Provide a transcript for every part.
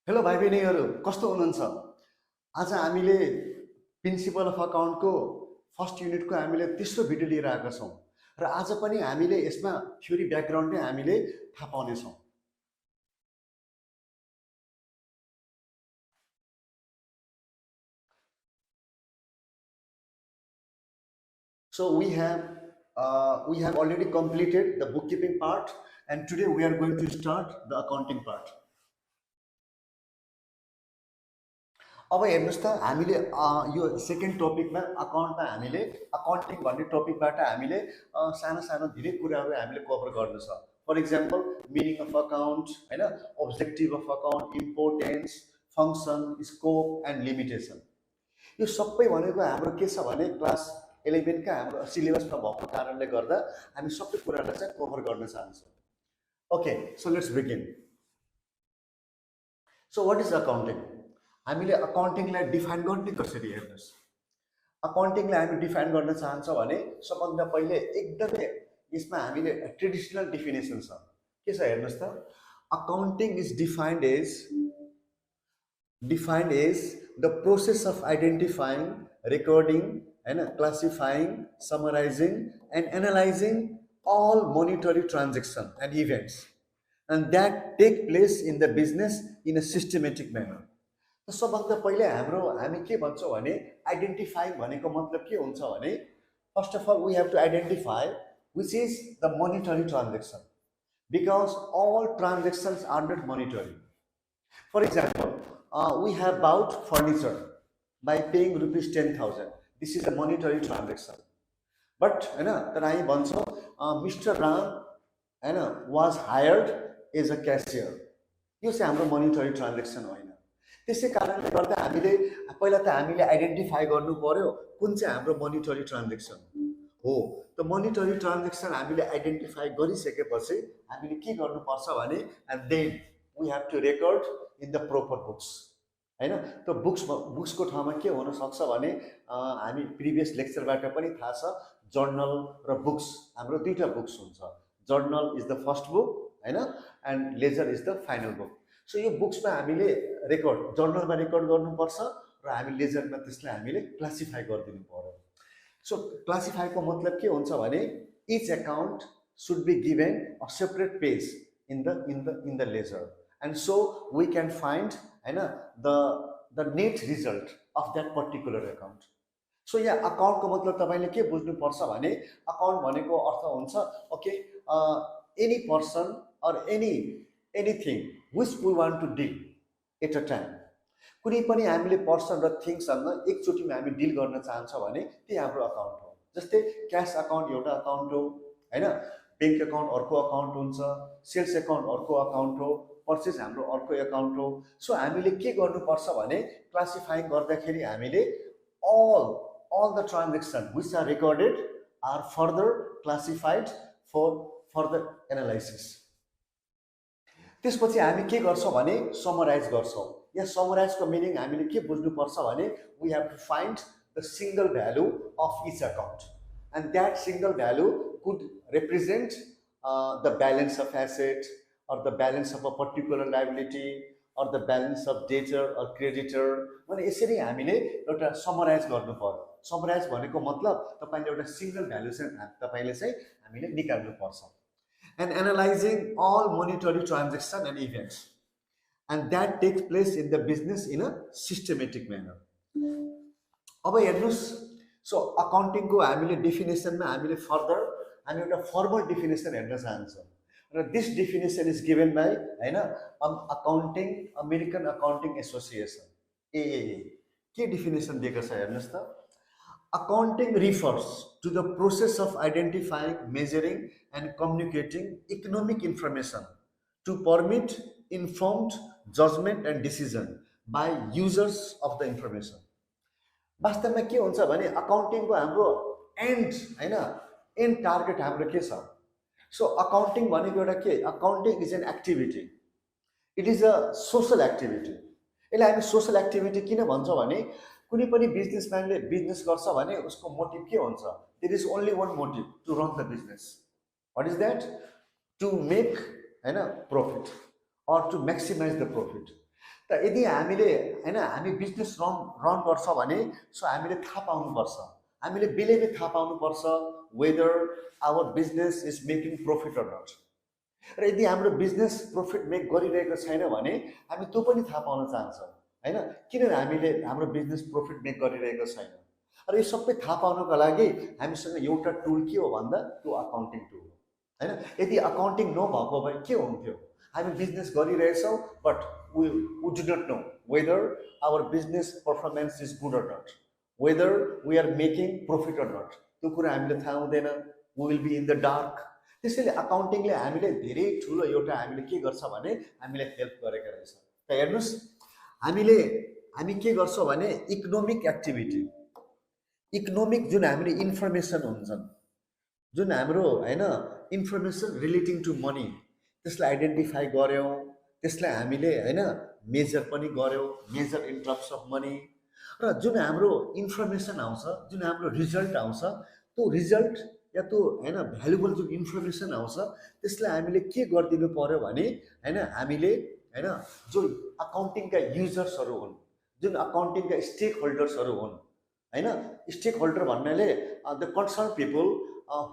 Hello भाइ बहिनीहरू कस्तो हुनुहुन्छ? आज हामीले प्रिन्सिपल अफ अकाउन्टको फर्स्ट युनिटको हामीले तेस्रो भिडियो लिएर आएका छौँ र आज पनि हामीले यसमा थ्योरी ब्याकग्राउन्ड नै हामीले थाहा पाउनेछौँ। So we have already completed the bookkeeping part and today we are going to start the accounting part. अब हेर्नुस् त हामीले यो सेकेन्ड टपिकमा अकाउन्टमा हामीले अकाउन्टिङ भन्ने टपिकबाट हामीले सानो सानो धेरै कुराहरू हामीले कभर गर्नु छ। For example meaning of account हैन, objective of account, importance, function, scope and limitation. यो सबै भनेको हाम्रो के छ भने क्लास 11 का हाम्रो सिलेबसमा भएको कारणले गर्दा हामी सबै कुरालाई चाहिँ कभर गर्न चाहन्छौँ। Okay, so let's begin. So what is accounting? हामीले अकाउन्टिङलाई डिफाइन गर्ने कसरी हेर्नुस्। अकाउन्टिङलाई हामी डिफाइन गर्न चाहन्छौँ भने सबभन्दा पहिले एकदमै यसमा हामीले ट्रेडिसनल डिफिनेसन छ। के छ हेर्नुस् त, accounting is defined as the process of identifying, recording हैन, classifying, summarizing and analyzing all monetary transactions and events and that take place in the business in a systematic manner. त सबभन्दा पहिले हामी के भन्छौँ भने आइडेन्टिफाई भनेको मतलब के हुन्छ भने first of all we have to identify which is the monetary transaction because all transactions are not monetary. For example, we have bought furniture by paying rupees 10,000. This is a monetary transaction. But तर हामी भन्छौँ mister Ram हैन was hired as a cashier, यो चाहिँ हाम्रो monetary transaction होइन। त्यसै कारणले गर्दा हामीले पहिला त हामीले आइडेन्टिफाई गर्नु पर्यो कुन चाहिँ हाम्रो मोनिटरी ट्रान्जेक्सन हो। त मोनिटरी ट्रान्जेक्सन हामीले आइडेन्टिफाई गरिसकेपछि हामीले के गर्नुपर्छ भने and then we have to record in the proper books हैन। त्यो बुक्सको ठाउँमा के हुनसक्छ भने हामी प्रिभियस लेक्चरबाट पनि थाहा छ, जर्नल र बुक्स, हाम्रो दुईवटा बुक्स हुन्छ। Journal is the first book हैन and ledger is the final book. So यो बुक्समा हामीले रेकर्ड, जर्नलमा रेकर्ड गर्नुपर्छ र हामी लेजरमा त्यसलाई हामीले क्लासिफाई गरिदिनु पर्यो। सो क्लासिफाईको मतलब के हुन्छ भने each account should be given a separate page in the ledger and so we can find हैन the net result of that particular account. So यहाँ अकाउन्टको मतलब तपाईँले के बुझ्नुपर्छ भने अकाउन्ट भनेको अर्थ हुन्छ okay any person or anything which we want to deal at a time. कुनै पनि हामीले पर्सन र थिङसँग एकचोटिमा हामी डिल गर्न चाहन्छौँ भने त्यही हाम्रो अकाउन्ट हो। जस्तै क्यास अकाउन्ट एउटा अकाउन्ट हो हैन, ब्याङ्क अकाउन्ट अर्को अकाउन्ट हुन्छ, सेल्स अकाउन्ट अर्को अकाउन्ट हो, पर्चेज हाम्रो अर्को अकाउन्ट हो। सो हामीले के गर्नुपर्छ भने क्लासिफाइङ गर्दाखेरि हामीले all the transactions which are recorded are further classified for further analysis. त्यसपछि हामी के गर्छौँ भने समराइज गर्छौँ। यहाँ समराइजको मिनिङ हामीले के बुझ्नुपर्छ भने we have to find the single value of each account and that single value could represent the balance of asset or the balance of a particular liability or the balance of debtor or creditor. भने यसरी हामीले एउटा summarise गर्नु पर्यो। Summarise भनेको मतलब तपाईँले एउटा सिंगल भ्यालु चाहिँ तपाईँले चाहिँ हामीले निकाल्नुपर्छ। And analysing all monetary transaction and events and that takes place in the business in a systematic manner. अब हेर्नुहोस्, सो अकाउन्टिङको हामीले डेफिनेसनमा हामीले फर्दर हामी एउटा फर्मल डेफिनेसन हेर्न चाहन्छौँ र this definition is given by हैन accounting American accounting association AAA. के डेफिनेसन दिएको छ हेर्नुहोस् त, accounting refers to the process of identifying, measuring and communicating economic information to permit informed judgement and decision by users of the information. वास्तवमा के हुन्छ भने अकाउन्टिङको हाम्रो एन्ड हैन एन्ड टार्गेट हाम्रो के छ। सो अकाउन्टिङ भनेको एउटा के, accounting is an activity, it is a social activity. यसलाई हामी सोसल एक्टिभिटी किन भन्छौँ भने कुनै पनि बिजनेसम्यानले बिजनेस गर्छ भने उसको मोटिभ के हुन्छ, there is only one motive to run the business. What is that? To make हैन profit or to maximize the profit. त यदि हामीले हैन हामी बिजनेस रन गर्छ भने सो हामीले थाहा पाउनुपर्छ, हामीले बेलैमा थाहा पाउनुपर्छ whether our business is making profit or not. र यदि हाम्रो बिजनेस प्रॉफिट मेक गरिरहेको छैन भने हामी त्यो पनि थाहा पाउन चाहन्छौँ हैन, किन हामीले हाम्रो बिजनेस प्रॉफिट मेक गरिरहेको छैन। र यो सबै थाहा पाउनको लागि हामीसँग एउटा टुल के हो भन्दा त्यो अकाउन्टिङ टुल हो हैन। यदि अकाउन्टिङ नभएको भए के हुन्थ्यो, हामी बिजनेस गरिरहेछौँ but we do not know whether our business performance is good or not, whether we are making profit or not, त्यो कुरा हामीले थाहा हुँदैन, we will be in the dark। त्यसैले अकाउन्टिङले हामीले धेरै ठुलो एउटा हामीले के गर्छ भने हामीले हेल्प गरेको रहेछ। त हेर्नुस् हामी के गर्छौँ भने इकोनोमिक एक्टिभिटी, इकोनोमिक जुन हामीले इन्फर्मेसन हुन्छन्, जुन हाम्रो हैन इन्फर्मेसन रिलेटिङ टु मनी, त्यसलाई आइडेन्टिफाई गर्यौँ, त्यसलाई हामीले हैन मेजर पनि गर्यौँ, measure in terms of money. र जुन हाम्रो इन्फर्मेसन आउँछ, जुन हाम्रो रिजल्ट आउँछ, त्यो रिजल्ट या त्यो हैन भ्यालुएबल जुन इन्फर्मेसन आउँछ त्यसलाई हामीले के गरिदिनु पर्यो भने हैन हामीले हैन जो अकाउन्टिङका युजर्सहरू हुन्, जुन अकाउन्टिङका स्टेक होल्डर्सहरू हुन् हैन, स्टेक होल्डर भन्नाले the concern people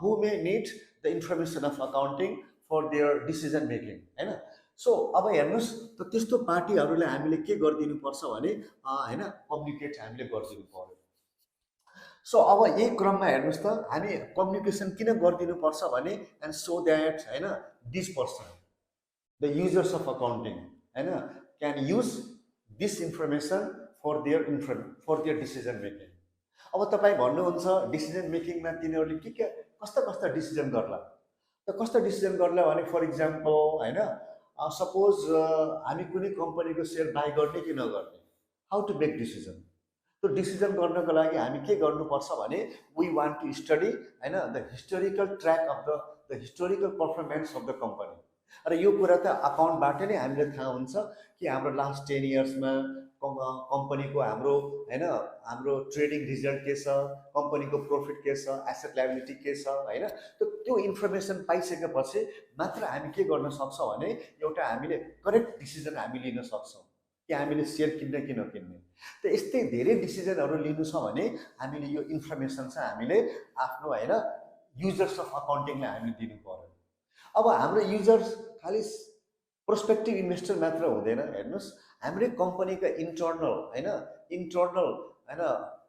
who may need the information of accounting for their decision making हैन। सो अब हेर्नुस् त त्यस्तो पार्टीहरूलाई हामीले के गरिदिनुपर्छ भने हैन कम्युनिकेट हामीले गरिदिनु पर्यो। सो अब यही क्रममा हेर्नुस् त हामी कम्युनिकेसन किन गरिदिनुपर्छ भने एन्ड सो द्याट हैन this person the users of accounting हैन can use this information for their decision making. अब तपाईँ भन्नुहुन्छ डिसिजन मेकिङमा तिनीहरूले के कस्ता डिसिजन गर्ला, त कस्ता डिसिजन गर्ला भने फर इक्जाम्पल हैन सपोज हामी कुनै कम्पनीको सेयर बाई गर्ने कि नगर्ने, हाउ टु मेक डिसिजन। त्यो डिसिजन गर्नको लागि हामी के गर्नुपर्छ भने वी वान्ट टु स्टडी हैन the historical track of the historical performance of the company. र यो कुरा त अकाउन्टबाट नै हामीले थाहा हुन्छ कि हाम्रो लास्ट 10 इयर्समा कम्पनीको हाम्रो हैन हाम्रो ट्रेडिङ रिजल्ट के छ, कम्पनीको प्रॉफिट के छ, एसेट लायबिलिटी के छ हैन। त्यो इन्फर्मेसन पाइसकेपछि मात्र हामी के गर्न सक्छौँ भने एउटा हामीले करेक्ट डिसिजन हामी लिन सक्छौँ कि हामीले सेयर किन्ने कि नकिन्ने। त यस्तै धेरै डिसिजनहरू लिनु छ भने हामीले यो इन्फर्मेसन चाहिँ हामीले आफ्नो हैन युजर्स अफ अकाउन्टिङलाई हामीले दिनु पर्यो। अब हाम्रो युजर्स खालि प्रोस्पेक्टिभ इन्भेस्टर मात्र हुँदैन, हेर्नुस् हाम्रै कम्पनीका इन्टर्नल हैन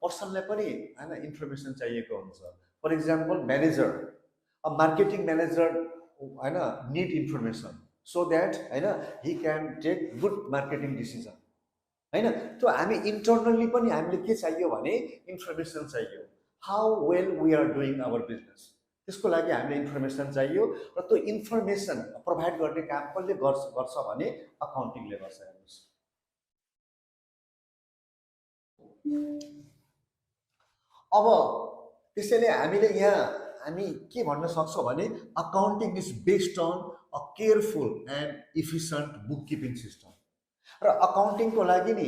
पर्सनलाई पनि हैन इन्फर्मेसन चाहिएको हुन्छ। For example manager, a marketing manager हैन निड इन्फर्मेसन सो द्याट हैन he can take good marketing decision हैन। त्यो हामी इन्टर्नल्ली पनि हामीले के चाहियो भने इन्फर्मेसन चाहियो, how well we are doing our business, त्यसको लागि हामीले इन्फर्मेसन चाहियो। र त्यो इन्फर्मेसन प्रोभाइड गर्ने काम कसले गर्छ भने अकाउन्टिङले गर्छ। हेर्नुहोस् अब त्यसैले हामीले यहाँ हामी के भन्न सक्छौँ भने accounting is based on a careful and efficient bookkeeping system. र अकाउन्टिङको लागि नि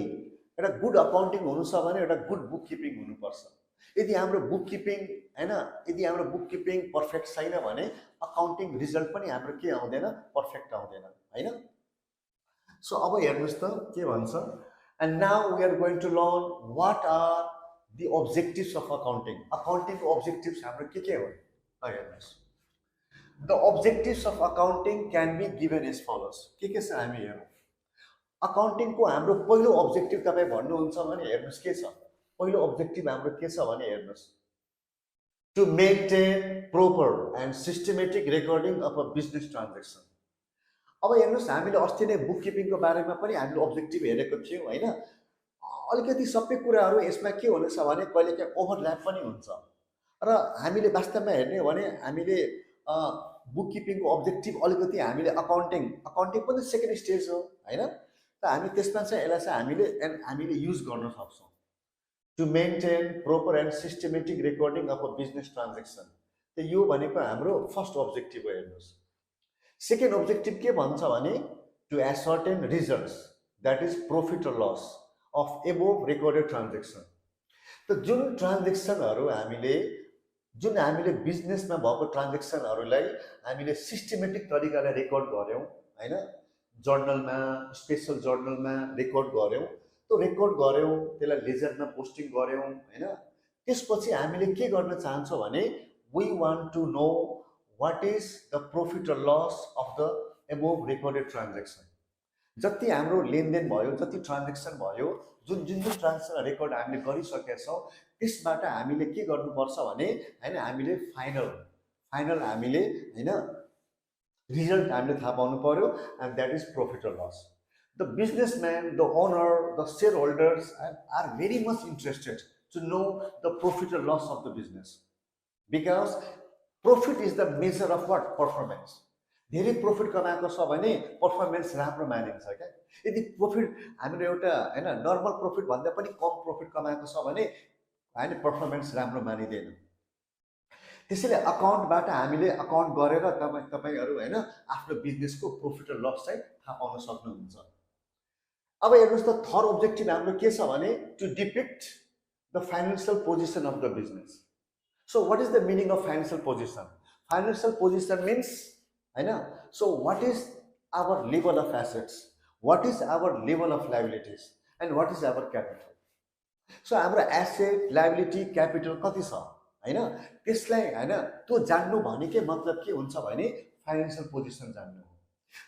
एउटा गुड अकाउन्टिङ हुनु छ भने एउटा गुड बुक किपिङ हुनुपर्छ। यदि हाम्रो बुक किपिङ हैन यदि हाम्रो बुक किपिङ पर्फेक्ट छैन भने अकाउन्टिङ रिजल्ट पनि हाम्रो के आउँदैन, पर्फेक्ट आउँदैन हैन। सो अब हेर्नुस् त के भन्छ, and now we are going to learn what are the objectives of accounting. अकाउन्टिङको अब्जेक्टिभ्स हाम्रो के हो हेर्नुस्। The objectives of accounting can be given as follows. के छ हामी हेरौँ। अकाउन्टिङको हाम्रो पहिलो अब्जेक्टिभ तपाईँ भन्नुहुन्छ भने हेर्नुस् के छ, पहिलो अब्जेक्टिभ हाम्रो के छ भने हेर्नुस्, to maintain proper and systematic recording of a business transaction. अब हेर्नुस् हामीले अस्ति नै बुक किपिङको बारेमा पनि हामीले अब्जेक्टिभ हेरेको थियौँ हैन। अलिकति सबै कुराहरू यसमा के हुनेछ भने कहिलेकाहीँ ओभरल्याप पनि हुन्छ। र हामीले वास्तवमा हेर्ने हो भने हामीले बुक किपिङको अब्जेक्टिभ अलिकति हामीले अकाउन्टिङ पनि सेकेन्ड स्टेज हो हैन। त हामी त्यसमा चाहिँ यसलाई चाहिँ हामीले युज गर्न सक्छौँ। To maintain proper and systematic recording of a business transaction, त यो भनेको हाम्रो फर्स्ट अब्जेक्टिभ हो। हेर्नुहोस् सेकेन्ड अब्जेक्टिभ के भन्छ भने to ascertain results that is profit or loss of above recorded transaction. त जुन ट्रान्जेक्सनहरू जुन हामीले बिजनेसमा भएको ट्रान्जेक्सनहरूलाई हामीले सिस्टमेटिक तरिकाले रेकर्ड गऱ्यौँ हैन, जर्नलमा स्पेसल जर्नलमा रेकर्ड गऱ्यौँ, त्यो रेकर्ड गऱ्यौँ, त्यसलाई लेजरमा पोस्टिङ गऱ्यौँ होइन। त्यसपछि हामीले के गर्न चाहन्छौँ भने we want to know what is the profit र loss of the above recorded transaction. जति हाम्रो लेनदेन भयो, जति ट्रान्जेक्सन भयो, जुन जुन जुन ट्रान्जेक्सन रेकर्ड हामीले गरिसकेका छौँ, त्यसबाट हामीले के गर्नुपर्छ भने होइन, हामीले फाइनल हामीले होइन रिजल्ट हामीले थाहा पाउनु पर्यो, एन्ड द्याट इज प्रॉफिट र loss. The businessman, the owner, the share holders are very much interested to know the profit र loss of the business, because profit is the measure of what performance. धेरै profit कमाएको छ भने performance राम्रो मानिन्छ क्या। यदि प्रॉफिट हामीले एउटा होइन नर्मल प्रॉफिट भन्दा पनि कम प्रॉफिट कमाएको छ भने होइन पर्फर्मेन्स राम्रो मानिँदैन। त्यसैले अकाउन्टबाट हामीले अकाउन्ट गरेर तपाईहरु होइन आफ्नो बिजनेसको प्रॉफिट र लस चाहिँ थाहा पाउन सक्नुहुन्छ। अब हेर्नुस् त थर्ड ऑब्जेक्टिभ हाम्रो के छ भने to depict the financial position of the business. So what is the meaning of financial position? Financial position means हैन, so what is our level of assets, what is our level of liabilities and what is our capital. So हाम्रो asset, liability, capital कति छ हैन, त्यसलाई हैन त्यो जान्नु भनेकै मतलब के हुन्छ भने फाइनेन्शियल पोजिसन जान्नु हो।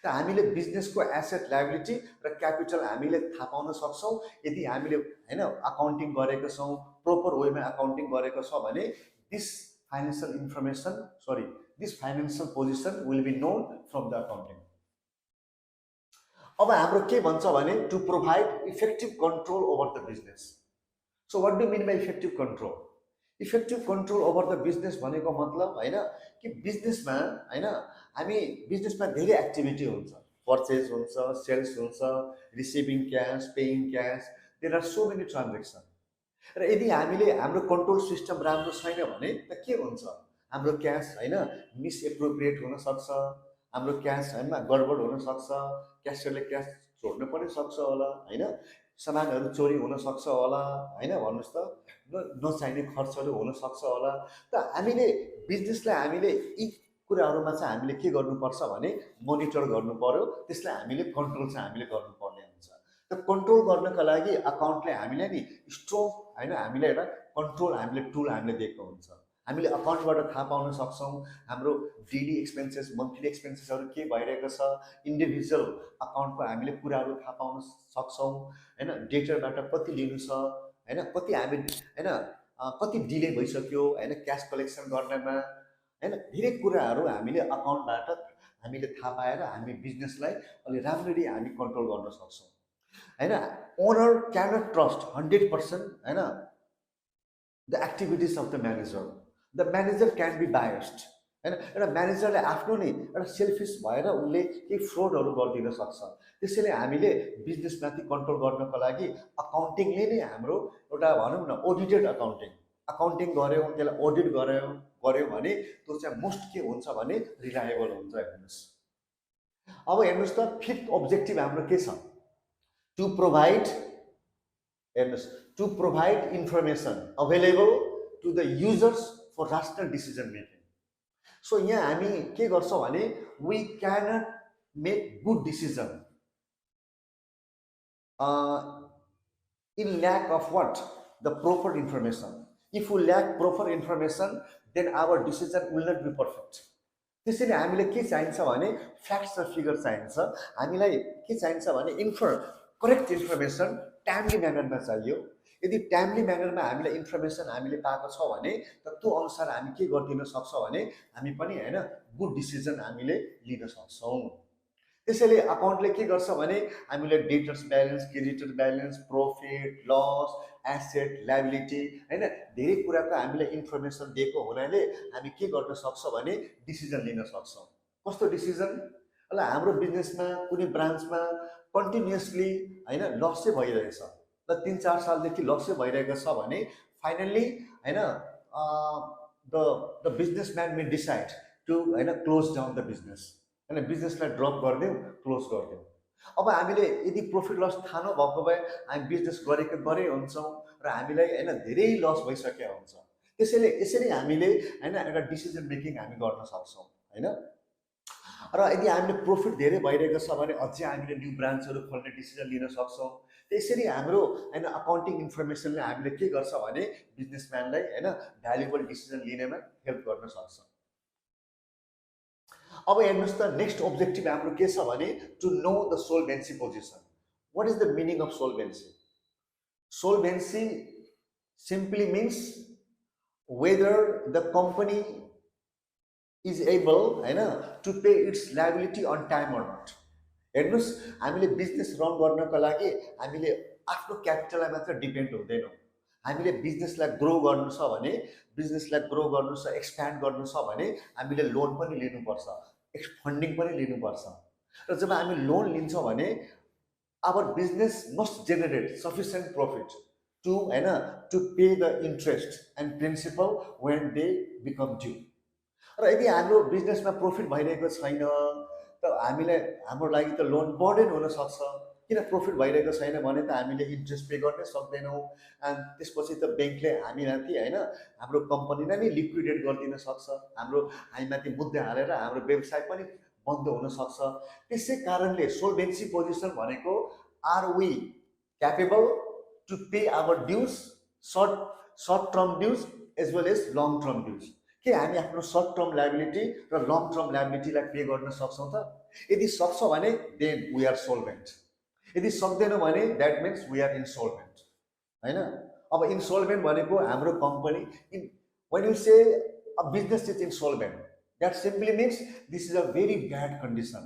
त हामीले बिजनेसको एसेट, लायबिलिटी र क्यापिटल हामीले थाहा पाउन सक्छौं यदि हामीले हैन अकाउन्टिङ गरेको छौं, प्रोपर वेमा अकाउन्टिङ गरेको छ भने this financial position will be known from the accounting. अब हाम्रो के भन्छ भने to provide effective control over the business. So what do mean by effective control? Effective control over the business भनेको मतलब हैन कि बिजनेसमा हैन हामी बिजनेसमा धेरै एक्टिभिटी हुन्छ, पर्चेज हुन्छ, सेल्स हुन्छ, receiving cash, paying cash, there are so many transaction. र यदि हामीले हाम्रो कन्ट्रोल सिस्टम राम्रो छैन भने त के हुन्छ, हाम्रो क्यास हैन मिसएप्रोप्रिएट हुन सक्छ, हाम्रो क्यास हैन गडबड हुन सक्छ, क्यासियरले क्यास छोड्न पनि सक्छ होला हैन, सामानहरू चोरी हुन सक्छ होला हैन, भन्नुस् त नचाहिने खर्चहरू हुन सक्छ होला। त हामीले बिजनेसलाई हामीले यी कुराहरूमा चाहिँ हामीले के गर्नुपर्छ भने मोनिटर गर्नु पर्यो, त्यसलाई हामीले कन्ट्रोल चाहिँ हामीले गर्नुपर्ने हुन्छ। त कन्ट्रोल गर्नका लागि अकाउन्टले हामीलाई नि स्ट्रङ हैन हामीले एउटा कन्ट्रोल हामीले टुल हामीले दिएको हुन्छ। हामीले अकाउन्टबाट थाहा पाउन सक्छौं हाम्रो डेली एक्सपेन्सेस, मन्थली एक्सपेन्सेसहरू के भइरहेको छ, इन्डिभिजुअल अकाउन्टको हामीले कुराहरू थाहा पाउन सक्छौं हैन, डेटरबाट कति लिनु छ हैन, कति हामी हैन कति डिले भइसक्यो हैन क्याश कलेक्सन गर्नमा हैन, धेरै कुराहरू हामीले अकाउन्टबाट हामीले थाहा पाएर हामी बिजनेसलाई अलि राम्ररी हामी कन्ट्रोल गर्न सक्छौं हैन। ओनर क्यानट ट्रस्ट 100% हैन the activities of the manager. The manager can be biased हैन, एउटा म्यानेजरले आफ्नो नि एउटा सेल्फिस भएर उनले केही फ्रडहरू गरिदिन सक्छ। त्यसैले हामीले बिजनेसमाथि कन्ट्रोल गर्नको लागि अकाउन्टिङले नै हाम्रो एउटा भनौँ न ऑडिटेड अकाउन्टिङ गर्यौँ, त्यसलाई ऑडिट गर्यौँ भने त्यो चाहिँ मोस्ट के हुन्छ भने रिलायबल हुन्छ। हेर्नुस् अब हेर्नुस् त फिफ्थ ऑब्जेक्टिभ हाम्रो के छ, टु प्रोभाइड हेर्नुस् to provide information available to the users for rational decision making. So यहाँ हामी के गर्छौँ भने we cannot make good decision in lack of what? The proper information. If we lack proper information, then our decision will not be perfect. त्यसैले हामीले के चाहिन्छ भने फ्याक्ट्स र फिगर चाहिन्छ। हामीलाई के चाहिन्छ भने करेक्ट इन्फर्मेसन टाइमली म्यानरमा चाहियो। यदि टाइमली म्यानरमा हामीलाई इन्फर्मेसन हामीले पाएको छ भने त त्यो अनुसार हामी के गरिदिन सक्छौँ भने हामी पनि हैन गुड डिसिजन हामीले लिन सक्छौँ। त्यसैले अकाउन्टले के गर्छ भने हामीले debtors balance, creditor balance, profit, loss, asset, liability हैन धेरै कुराको हामीले इन्फर्मेसन दिएको हुनाले हामी के गर्न सक्छौँ भने डिसिजन लिन सक्छौँ। कस्तो डिसिजन? ल हाम्रो बिजनेसमा कुनै ब्रान्चमा कन्टिन्युअसली हैन लसै भइरहेछ, ल 3-4 सालदेखि लसै भइरहेको छ भने फाइनल्ली हैन the businessman may decide to हैन क्लोज डाउन द बिजनेस हैन, बिजनेसलाई ड्रप गरिदिउँ, क्लोज गरिदिउँ। अब हामीले यदि प्रॉफिट लस थाहा नभएको भए हामी बिजनेस गरे हुन्छौँ र हामीलाई हैन धेरै लस भइसकेको हुन्छ। त्यसैले यसरी हामीले हैन एउटा डिसिजन मेकिङ हामी गर्न सक्छौँ हैन। र यदि हामीले प्रफिट धेरै भइरहेको छ भने अझै हामीले न्यू ब्रान्चहरू खोल्ने डिसिजन लिन सक्छौँ। त्यसरी हाम्रो होइन अकाउन्टिङ इन्फर्मेसनले हामीले के गर्छ भने बिजनेसम्यानलाई होइन भ्यालुएबल डिसिजन लिनेमा हेल्प गर्न सक्छ। अब हेर्नुहोस् त नेक्स्ट अब्जेक्टिभ हाम्रो के छ भने to know the solvency position. What is the meaning of solvency? Solvency simply means whether the company is able होइन to pay its liability on time or not। हेर्नुहोस् हामीले बिजनेस रन गर्नको लागि हामीले आफ्नो क्यापिटललाई मात्र डिपेन्ड हुँदैनौँ। हामीले बिजनेसलाई ग्रो गर्नु छ भने बिजनेसलाई ग्रो गर्नु छ एक्सप्यान्ड गर्नु छ भने हामीले लोन पनि लिनुपर्छ, फन्डिङ पनि लिनुपर्छ। र जब हामी लोन लिन्छौँ भने our business must generate sufficient profit to होइन to pay the interest and principal when they become due। र यदि हाम्रो बिजनेसमा प्रफिट भइरहेको छैन त हामीलाई हाम्रो लागि त लोन बर्डन हुनसक्छ। किन प्रफिट भइरहेको छैन भने त हामीले इन्ट्रेस्ट पे गर्नै सक्दैनौँ। अनि त्यसपछि त ब्याङ्कले हामीमाथि होइन हाम्रो कम्पनीलाई नै लिक्विडेट गरिदिन सक्छ, हामीमाथि मुद्दा हालेर हाम्रो व्यवसाय पनि बन्द हुनसक्छ। त्यसै कारणले सोल्भेन्सी पोजिसन भनेको are we capable to pay our dues, short term dues as well as long term dues. के हामी आफ्नो सर्ट टर्म लाइबिलिटी र लङ टर्म लाइबिलिटीलाई पे गर्न सक्छौँ त? यदि सक्छौँ भने देन वी आर सोल्भेन्ट, यदि सक्दैनौँ भने द्याट मिन्स वी आर इन्सोल्भेन्ट होइन। अब इन्सोल्भेन्ट भनेको हाम्रो company when you say a business is insolvent, that simply means this is a very bad condition।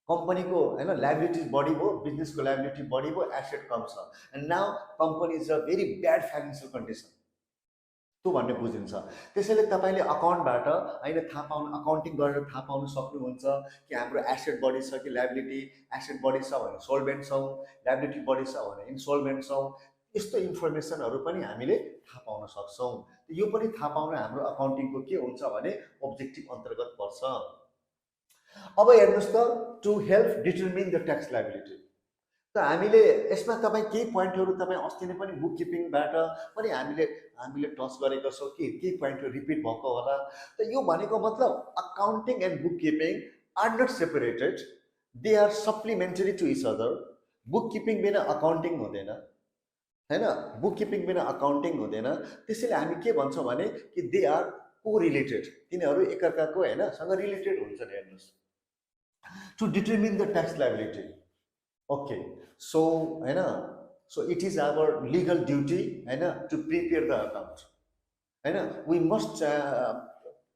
कम्पनीको होइन लाइबिलिटिज बढी भयो, बिजनेसको लाइबिलिटी बढी भयो, एसेट कम छ, and now company is a very bad financial condition त्यो भन्ने बुझिन्छ। त्यसैले तपाईँले अकाउन्टबाट होइन थाहा पाउनु, अकाउन्टिङ गरेर थाहा पाउन सक्नुहुन्छ कि हाम्रो एसेट बढी छ कि लाइबिलिटी। एसेट बढी छ भने सोल्भेन्ट छौँ, लाइबिलिटी बढी छ भने इन्सोल्भेन्ट छौँ। यस्तो इन्फर्मेसनहरू पनि हामीले थाहा पाउन सक्छौँ। यो पनि थाहा पाउन हाम्रो अकाउन्टिङको के हुन्छ भने अब्जेक्टिभ अन्तर्गत पर्छ। अब हेर्नुहोस् त to help determine the tax liability. त हामीले यसमा तपाईँ केही पोइन्टहरू तपाईँ अस्ति नै पनि बुक किपिङबाट पनि हामीले टच गरेका छौँ कि केही पोइन्टहरू रिपिट भएको होला। त यो भनेको मतलब accounting and book keeping are not separated, they are supplementary to each other. Book keeping बिना अकाउन्टिङ हुँदैन होइन, बुक किपिङ बिना अकाउन्टिङ हुँदैन। त्यसैले हामी के भन्छौँ भने कि दे आर को रिलेटेड, तिनीहरू एकअर्काको होइन सँग रिलेटेड हुन्छन्। हेर्नुहोस् to determine the tax liability, okay so होइन so it is our legal duty होइन टु प्रिपेयर द अकाउन्ट होइन। We must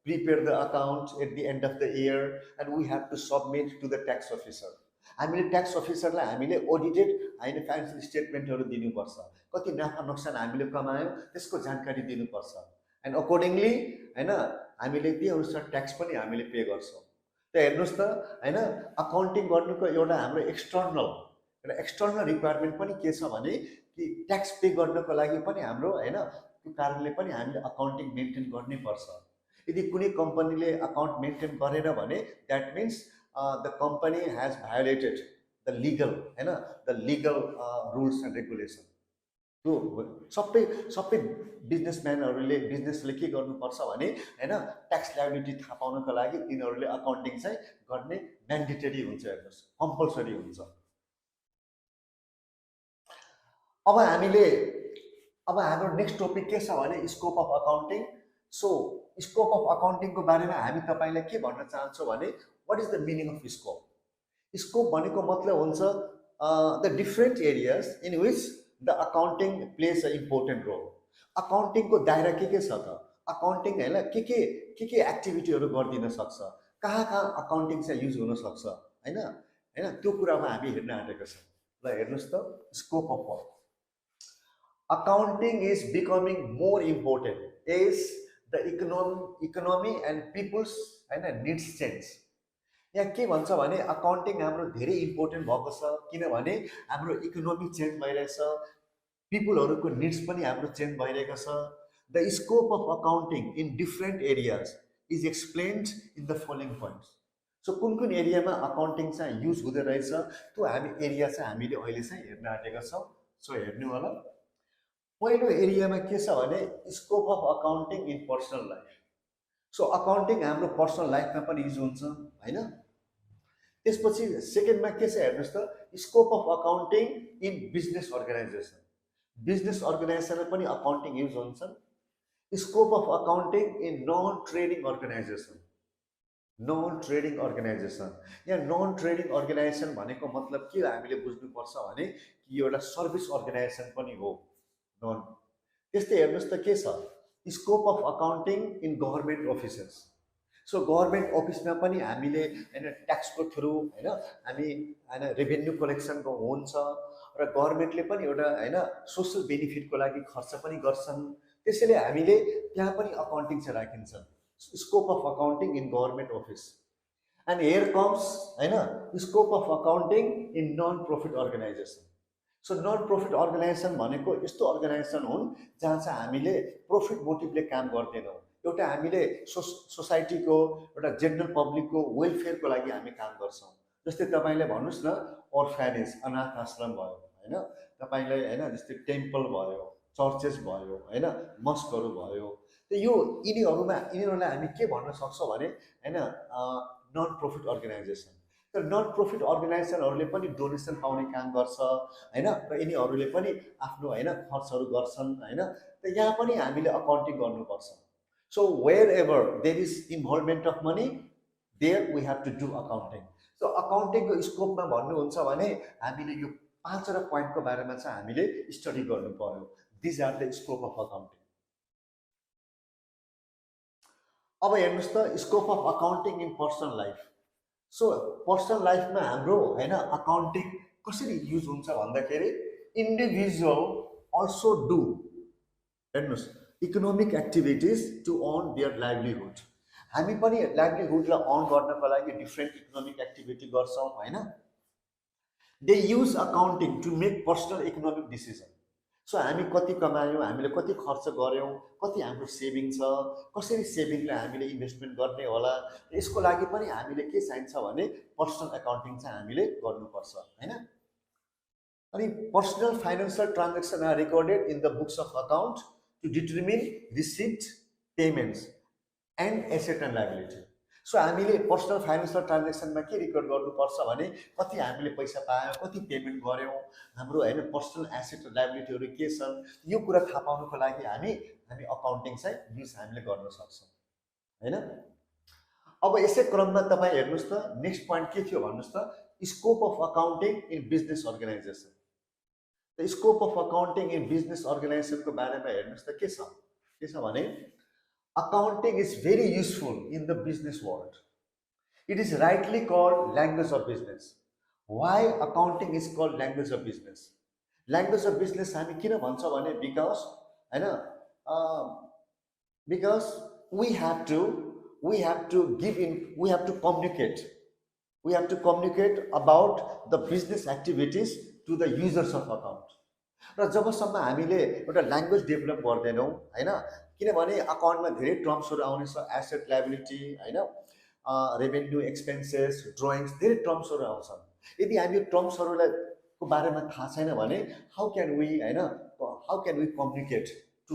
prepare the account at the end of the year and we have to submit to the tax officer. हामीले tax अफिसरलाई हामीले audited हामीले financial स्टेटमेन्टहरू दिनुपर्छ, कति नाफा नोक्सान हामीले कमायौँ त्यसको जानकारी दिनुपर्छ, एन्ड अकर्डिङली होइन हामीले त्यही अनुसार ट्याक्स पनि हामीले पे गर्छौँ। त हेर्नुहोस् त होइन अकाउन्टिङ गर्नुको एउटा हाम्रो एक्सटर्नल रिक्वायरमेन्ट पनि के छ भने कि ट्याक्स पे गर्नको लागि पनि हाम्रो होइन त्यो कारणले पनि हामीले अकाउन्टिङ मेन्टेन गर्नै पर्छ। यदि कुनै कम्पनीले अकाउन्ट मेन्टेन गरेन भने that means the company has violated the legal होइन the legal rules and regulation. त्यो सबै बिजनेसले के गर्नुपर्छ भने होइन ट्याक्स लाइबिलिटी थाहा पाउनको लागि तिनीहरूले अकाउन्टिङ चाहिँ गर्ने म्यान्डेटरी हुन्छ। हेर्नुहोस् कम्पलसरी हुन्छ। अब हाम्रो नेक्स्ट टपिक के छ भने scope of accounting. So scope of अकाउन्टिङको बारेमा हामी तपाईँलाई के भन्न चाहन्छौँ भने what is the meaning of scope? Scope भनेको मतलब हुन्छ the different areas in which the accounting plays a important role. अकाउन्टिङको दायरा के छ त? अकाउन्टिङ होइन के एक्टिभिटीहरू गरिदिन सक्छ, कहाँ अकाउन्टिङ चाहिँ युज हुनसक्छ होइन त्यो कुरामा हामी हेर्न आँटेका छौँ। ल हेर्नुहोस् त scope of work. Accounting is becoming more important as the economy and people's needs change। यहाँ के भन्छ भने अकाउन्टिङ हाम्रो धेरै इम्पोर्टेन्ट भएको छ किनभने हाम्रो इकोनोमी चेन्ज भइरहेछ, पिपुलहरूको निड्स पनि हाम्रो चेन्ज भइरहेको छ। The scope of accounting in different areas is explained in the following points. So कुन एरियामा अकाउन्टिङ चाहिँ युज हुँदो रहेछ त्यो एरिया चाहिँ हामीले अहिले चाहिँ हेर्न आँटेका छौँ। सो हेर्नु होला। पहिलो एरियामा के छ भने scope of accounting in personal life. So accounting हाम्रो पर्सनल लाइफमा पनि युज हुन्छ होइन। त्यसपछि सेकेन्डमा के छ हेर्नुहोस् त, scope of accounting in business organization. Business अर्गनाइजेसनमा पनि अकाउन्टिङ युज हुन्छ। Scope of accounting in non trading organization. Non trading organization, यहाँ नन ट्रेडिङ अर्गनाइजेसन भनेको मतलब के हामीले बुझ्नुपर्छ भने कि यो एउटा सर्भिस अर्गनाइजेसन पनि हो नन। त्यस्तै हेर्नुहोस् त के छ, scope of accounting in government offices. So government अफिसमा पनि हामीले होइन ट्याक्सको थ्रु होइन हामी होइन रेभेन्यू कलेक्सनको हुन्छ र गभर्मेन्टले पनि एउटा होइन सोसल बेनिफिटको लागि खर्च पनि गर्छन्। त्यसैले हामीले त्यहाँ पनि अकाउन्टिङ चाहिँ राखिन्छ, scope of accounting in government office. And here comes होइन scope of accounting in non profit organization. So non profit organization भनेको यस्तो अर्गनाइजेसन हुन् जहाँ चाहिँ हामीले प्रफिट मोटिभले काम गर्दैनौँ, एउटा हामीले सोसाइटीको एउटा जेनरल पब्लिकको वेलफेयरको लागि हामी काम गर्छौँ। जस्तै तपाईँले भन्नुहोस् न अर्फेनेज अनाथ आश्रम भयो होइन, तपाईँलाई होइन जस्तै टेम्पल भयो, चर्चेस भयो होइन, मस्कहरू भयो, त यो यिनीहरूलाई हामी के भन्न सक्छौँ भने होइन नन प्रफिट अर्गनाइजेसन। तर नन प्रफिट अर्गनाइजेसनहरूले पनि डोनेसन पाउने काम गर्छ होइन, र यिनीहरूले पनि आफ्नो होइन खर्चहरू गर्छन् होइन। त यहाँ पनि हामीले अकाउन्टिङ गर्नुपर्छ। So wherever there is involvement of money there we have to do accounting. So अकाउन्टिङको स्कोपमा भन्नुहुन्छ भने हामीले यो 5वटा पोइन्टको बारेमा चाहिँ हामीले स्टडी गर्नु पर्यो। These are the scope of accounting. अब हेर्नुहोस् त scope of accounting in personal life. So personal लाइफमा हाम्रो होइन अकाउन्टिङ कसरी युज हुन्छ भन्दाखेरि इन्डिभिजुअल अल्सो डु हेर्नुहोस् economic activities to earn their livelihood. हामी पनि लाइभलीहुडलाई अर्न गर्नको लागि डिफ्रेन्ट इकोनोमिक एक्टिभिटी गर्छौँ होइन। They use accounting to make personal economic decision. So हामी कति कमायौँ, हामीले कति खर्च गऱ्यौँ, कति हाम्रो सेभिङ छ, कसरी सेभिङलाई हामीले इन्भेस्टमेन्ट गर्ने होला, यसको लागि पनि हामीले के चाहिन्छ भने पर्सनल एकाउन्टिङ चाहिँ हामीले गर्नुपर्छ होइन। अनि personal financial transaction are recorded in the books of account to determine receipt, payments and asset and liability. So हामीले पर्सनल फाइनेन्सियल ट्रान्जेक्सनमा के रेकर्ड गर्नुपर्छ भने कति हामीले पैसा पायौँ, कति पेमेन्ट गऱ्यौँ, हाम्रो होइन पर्सनल एसेट र लाइबिलिटीहरू के छन्, यो कुरा थाहा पाउनुको लागि हामी अकाउन्टिङ चाहिँ युज हामीले गर्न सक्छौँ होइन। अब यसै क्रममा तपाईँ हेर्नुहोस् त नेक्स्ट पोइन्ट के थियो भन्नुहोस् त, scope of accounting in business organization. The scope of accounting in business अर्गनाइजेसनको बारेमा हेर्नुहोस् त के छ भने accounting is very useful in the business world. It is rightly called language of business. Why accounting is called language of business? Language of business हामी किन भन्छ भने because हैन because we have to communicate about the business activities to the users of account. र जबसम्म हामीले एउटा language develop गर्दैनौँ होइन, किनभने अकाउन्टमा धेरै टर्म्सहरू आउनेछ, एसेट लाइबिलिटी होइन, रेभेन्यू एक्सपेन्सेस ड्रइङ्स, धेरै टर्म्सहरू आउँछन्। यदि हामी यो टर्म्सहरूलाई को बारेमा थाहा छैन भने how can we communicate to,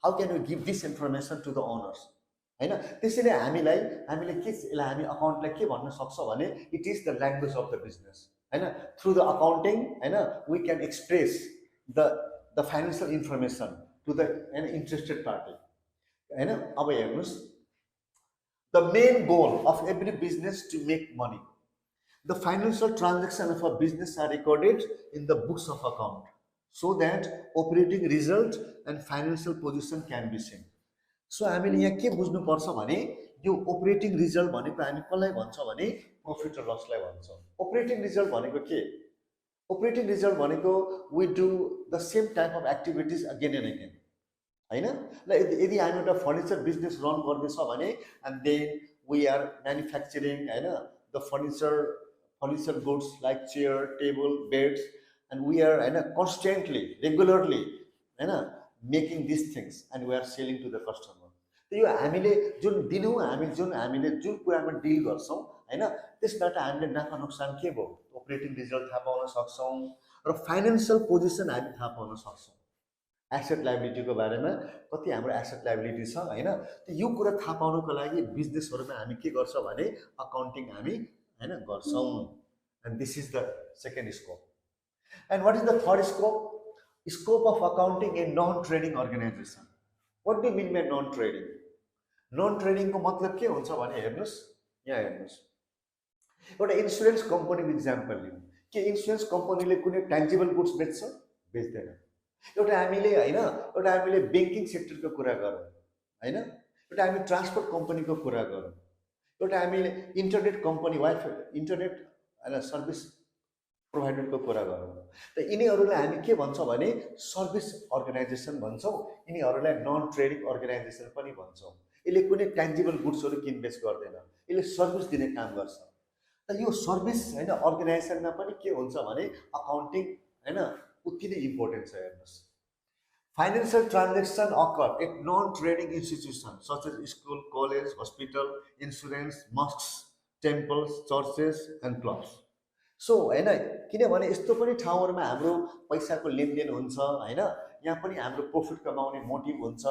how can we give this information to the owners होइन। त्यसैले हामीले के यसलाई हामी अकाउन्टलाई के भन्न सक्छौँ भने it is the language of the business होइन। थ्रु द अकाउन्टिङ होइन we can express the financial information to the an interested party होइन। अब हेर्नुहोस्, the main goal of every business to make money. The financial transaction of a business are recorded in the books of account so that operating result and financial position can be seen. So हामीले यहाँ के बुझ्नुपर्छ भने यो operating result भनेको हामी कसलाई भन्छौँ भने प्रॉफिट र लसलाई भन्छौँ। operating result भनेको के? Operating result भनेको we do the same type of activities again and again होइन। ल यदि हामी एउटा फर्निचर बिजनेस रन गर्दैछ भने and then we are manufacturing होइन the furniture goods like chair, table, beds and we are होइन constantly regularly होइन making these things and we are selling to the customer. यो हामीले जुन कुरामा डिल गर्छौँ होइन त्यसबाट हामीले नाफा नोक्सान के भयो, अपरेटिङ रिजल्ट थाहा पाउन सक्छौँ र फाइनेन्सियल पोजिसन हामी थाहा पाउन सक्छौँ। एसेट लाइबिलिटीको बारेमा कति हाम्रो एसेट लाइबिलिटी छ होइन। यो कुरा थाहा पाउनको लागि बिजनेसहरूमा हामी के गर्छौँ भने अकाउन्टिङ हामी हैन गर्छौं and this is the second scope. And what is the third scope? Scope of accounting in non-trading organization. What do you mean by non-trading? Non-trading को मतलब के हुन्छ भने हेर्नुस् यहाँ हेर्नुस् एउटा इन्स्योरेन्स कम्पनीको इक्जाम्पल लिउँ के इन्स्योरेन्स कम्पनीले कुनै ट्यान्जिबल गुड्स बेच्छ बेच्दैन एउटा हामीले हैन एउटा हामीले बैंकिङ सेक्टरको कुरा गरौँ हैन एउटा हामी ट्रान्सपोर्ट कम्पनीको कुरा गरौँ एउटा हामीले इन्टरनेट कम्पनी वाइफाई इन्टरनेट हैन सर्भिस प्रोभाइडरको कुरा गरौँ त यिनीहरूलाई हामी के भन्छौँ भने सर्भिस अर्गनाइजेसन भन्छौँ यिनीहरूलाई नन ट्रेडिङ अर्गनाइजेसन पनि भन्छौँ यसले कुनै ट्यान्जिबल गुड्सहरू किनबेच गर्दैन यसले सर्भिस दिने काम गर्छ त यो सर्भिस हैन अर्गनाइजेसनमा पनि के हुन्छ भने अकाउन्टिङ हैन उति नै इम्पोर्टेन्ट छ हेर्नुस् financial transaction occur at non trading institution such as school college hospital insurance mosques temples churches and clubs so हैन किनभने यस्तो पनि ठाउँहरुमा हाम्रो पैसाको लेनदेन हुन्छ हैन यहाँ पनि हाम्रो प्रॉफिट कमाउने मोटिभ हुन्छ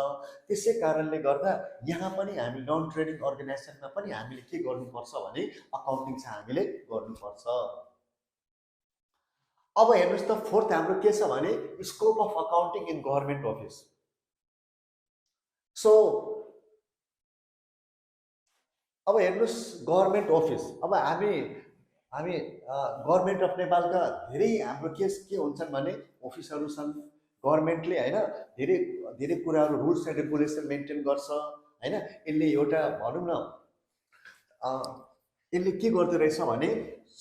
त्यसै कारणले गर्दा यहाँ पनि हामी नन ट्रेडिङ अर्गनाइजेसनमा पनि हामीले के गर्नुपर्छ भने अकाउन्टिङ चाहिँ हामीले गर्नुपर्छ अब हेर्नुस् त फोर्थ हाम्रो के छ भने scope of accounting in government office so अब हेर्नुस् गभर्नमेन्ट अफिस अब हामी गभर्नमेन्ट अफ नेपालका धेरै हाम्रो के हुन्छन् भने अफिसहरू छन् गभर्नमेन्टले हैन धेरै धेरै कुराहरू रुल्स एन्ड रेगुलेसन मेन्टेन गर्छ हैन यसले एउटा भनौं न यसले के गर्दै रहेछ भने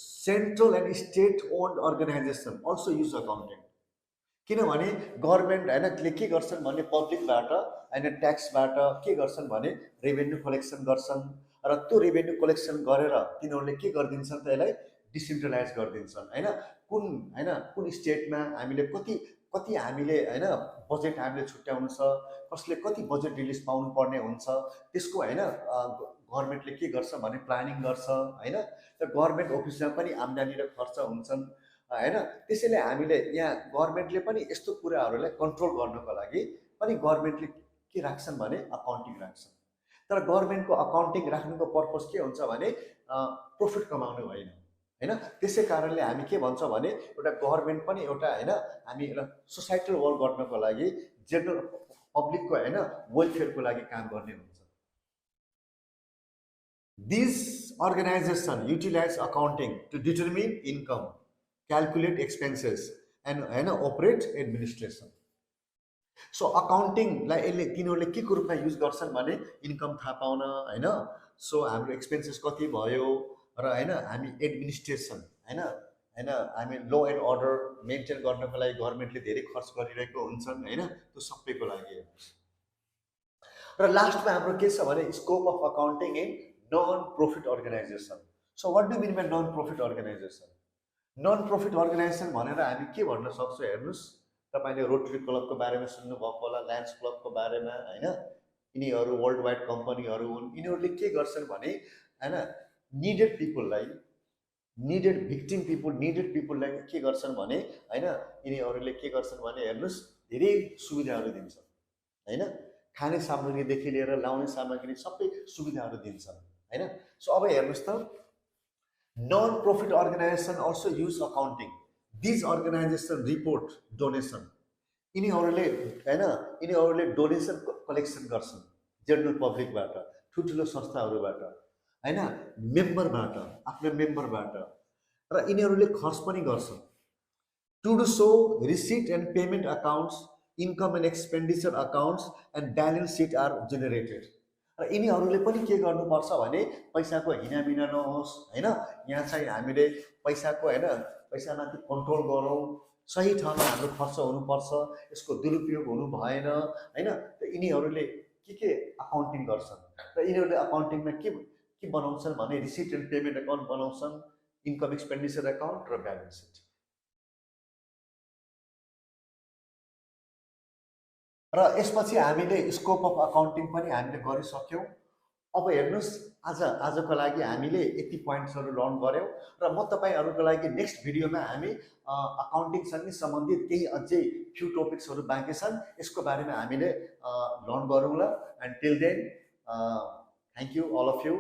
central and state owned organization also use accounting किनभने गभर्नमेन्ट हैन के गर्छन् भने पब्लिकबाट हैन ट्याक्सबाट के गर्छन् भने रेभेन्यू कलेक्सन गर्छन् र त्यो रेभेन्यू कलेक्सन गरेर तिनीहरूले के गर्दिन्छन् त यसलाई डिसेन्ट्रलाइज गर्दिन्छन् हैन कुन स्टेटमा हामीले कति हामीले हैन बजेट हामीले छुट्याउनु छ कसले कति बजेट रिलिज पाउनु पर्ने हुन्छ त्यसको हैन गभर्नमेन्टले के गर्छ भने प्लानिङ गर्छ हैन त गभर्नमेन्ट अफिसमा पनि आम्दानी र खर्च हुन्छन् हैन त्यसैले हामीले यहाँ गभर्नमेन्टले पनि यस्तो कुराहरूलाई कन्ट्रोल गर्नको लागि पनि गभर्नमेन्टले के राख्छन् भने अकाउन्टिङ राख्छन् तर गभर्नमेन्टको अकाउन्टिङ राख्नुको पर्पस के हुन्छ भने प्रॉफिट कमाउनु होइन हैन त्यसै कारणले हामी के भन्छौँ भने एउटा गभर्नमेन्ट पनि एउटा हैन हामी एउटा सोसाइटल वर्क गर्नको लागि जेनरल पब्लिकको हैन वेलफेयरको लागि काम गर्ने हुन्छ this organization utilize accounting to determine income calculate expenses and हैन अपरेट एडमिनिस्ट्रेसन सो अकाउन्टिङलाई यसले तिनीहरूले के को रूपमा युज गर्छन् भने इन्कम थाहा पाउन हैन सो हाम्रो एक्सपेन्सेस कति भयो र हैन हामी एडमिनिस्ट्रेसन हैन हामी ल एन्ड अर्डर मेन्टेन गर्नको लागि गभर्नमेन्टले धेरै खर्च गरिरहेको हुन्छन् हैन त्यो सबैको लागि र लास्टमा हाम्रो के छ भने scope of accounting in non profit organization so what do mean by non profit organization non profit organization भनेर हामी के भन्न सक्छौं हेर्नुस् तपाईले रोटरी क्लबको बारेमा सुन्नु भएको होला ल्यान्ड्स क्लबको बारेमा हैन यिनीहरू वर्ल्ड वाइड कम्पनीहरू हुन् यिनीहरूले के गर्छन् भने हैन निडेड पिपललाई निडेड भिक्टिम पिपललाई के गर्छन् भने हैन यिनीहरूले के गर्छन् भने हेर्नुस् धेरै सुविधाहरू दिन्छन् हैन खाने सामग्रीदेखि लिएर लाउने सामग्री सबै सुविधाहरू दिन्छन् हैन सो अब हेर्नुस् त non profit organization also use accounting this organization report donation यिनीहरूले डोनेसन कलेक्सन गर्छन् जेनरल पब्लिकबाट ठुल्ठुलो संस्थाहरूबाट हैन मेम्बरबाट आफ्नो मेम्बरबाट र यिनीहरूले खर्च पनि गर्छन् to do so receipt and payment accounts income and expenditure accounts and balance sheet are generated र यिनीहरूले पनि के गर्नुपर्छ भने पैसाको हिनामिना नहोस् हैन यहाँ चाहिँ हामीले पैसाको हैन पैसामाथि कन्ट्रोल गरौँ सही ठाउँमा हाम्रो खर्च हुनुपर्छ यसको दुरुपयोग हुनु भएन हैन त यिनीहरूले के अकाउन्टिङ गर्छन् र यिनीहरूले अकाउन्टिङमा के बनाउँछन् भने रिसिट एन्ड पेमेन्ट अकाउन्ट बनाउँछन् इन्कम एक्सपेन्डिचर अकाउन्ट र ब्यालेन्स सिट र यसपछि हामीले स्कोप अफ अकाउन्टिङ पनि हामीले गरिसक्यौं अब हेर्नुस् आजको लागि हामीले यति पोइन्ट्सहरू लर्न गर्यौं र म तपाईहरुको लागि नेक्स्ट भिडियोमा हामी अकाउन्टिङसँग सम्बन्धित केही अझै फ्यु टपिक्सहरू बाँकी छन् यसको बारेमा हामीले लर्न गरौँला and till then thank you all of you